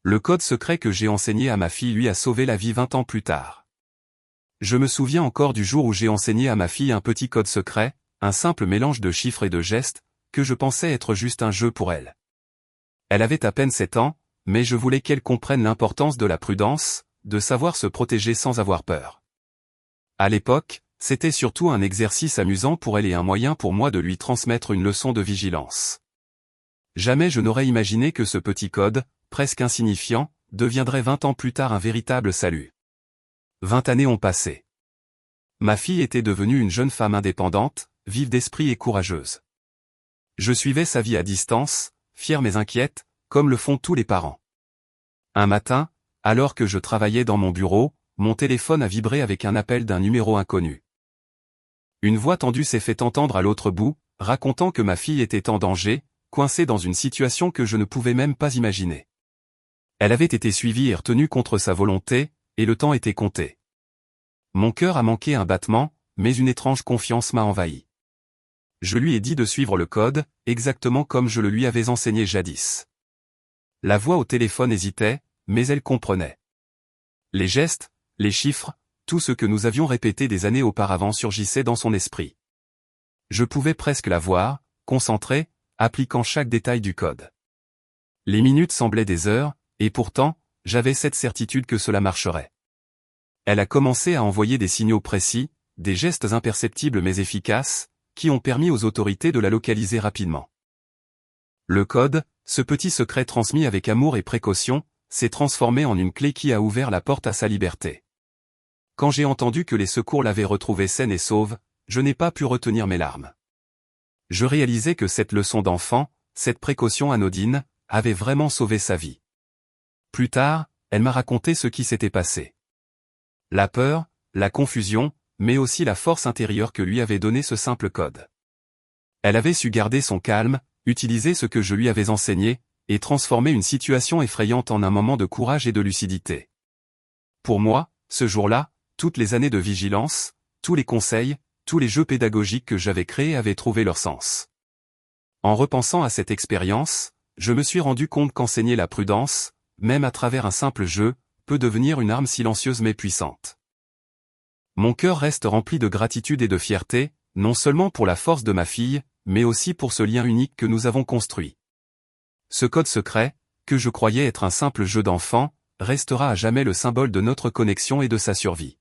Le code secret que j'ai enseigné à ma fille lui a sauvé la vie 20 ans plus tard. Je me souviens encore du jour où j'ai enseigné à ma fille un petit code secret, un simple mélange de chiffres et de gestes, que je pensais être juste un jeu pour elle. Elle avait à peine 7 ans, mais je voulais qu'elle comprenne l'importance de la prudence, de savoir se protéger sans avoir peur. À l'époque, c'était surtout un exercice amusant pour elle et un moyen pour moi de lui transmettre une leçon de vigilance. Jamais je n'aurais imaginé que ce petit code, presque insignifiant, deviendrait 20 ans plus tard un véritable salut. 20 années ont passé. Ma fille était devenue une jeune femme indépendante, vive d'esprit et courageuse. Je suivais sa vie à distance, fière mais inquiète, comme le font tous les parents. Un matin, alors que je travaillais dans mon bureau, mon téléphone a vibré avec un appel d'un numéro inconnu. Une voix tendue s'est fait entendre à l'autre bout, racontant que ma fille était en danger, coincée dans une situation que je ne pouvais même pas imaginer. Elle avait été suivie et retenue contre sa volonté, et le temps était compté. Mon cœur a manqué un battement, mais une étrange confiance m'a envahi. Je lui ai dit de suivre le code, exactement comme je le lui avais enseigné jadis. La voix au téléphone hésitait, mais elle comprenait. Les gestes, les chiffres, tout ce que nous avions répété des années auparavant surgissait dans son esprit. Je pouvais presque la voir, concentrée, appliquant chaque détail du code. Les minutes semblaient des heures, et pourtant, j'avais cette certitude que cela marcherait. Elle a commencé à envoyer des signaux précis, des gestes imperceptibles mais efficaces, qui ont permis aux autorités de la localiser rapidement. Le code, ce petit secret transmis avec amour et précaution, s'est transformé en une clé qui a ouvert la porte à sa liberté. Quand j'ai entendu que les secours l'avaient retrouvée saine et sauve, je n'ai pas pu retenir mes larmes. Je réalisais que cette leçon d'enfant, cette précaution anodine, avait vraiment sauvé sa vie. Plus tard, elle m'a raconté ce qui s'était passé. La peur, la confusion, mais aussi la force intérieure que lui avait donné ce simple code. Elle avait su garder son calme, utiliser ce que je lui avais enseigné, et transformer une situation effrayante en un moment de courage et de lucidité. Pour moi, ce jour-là, toutes les années de vigilance, tous les conseils, tous les jeux pédagogiques que j'avais créés avaient trouvé leur sens. En repensant à cette expérience, je me suis rendu compte qu'enseigner la prudence, même à travers un simple jeu, peut devenir une arme silencieuse mais puissante. Mon cœur reste rempli de gratitude et de fierté, non seulement pour la force de ma fille, mais aussi pour ce lien unique que nous avons construit. Ce code secret, que je croyais être un simple jeu d'enfant, restera à jamais le symbole de notre connexion et de sa survie.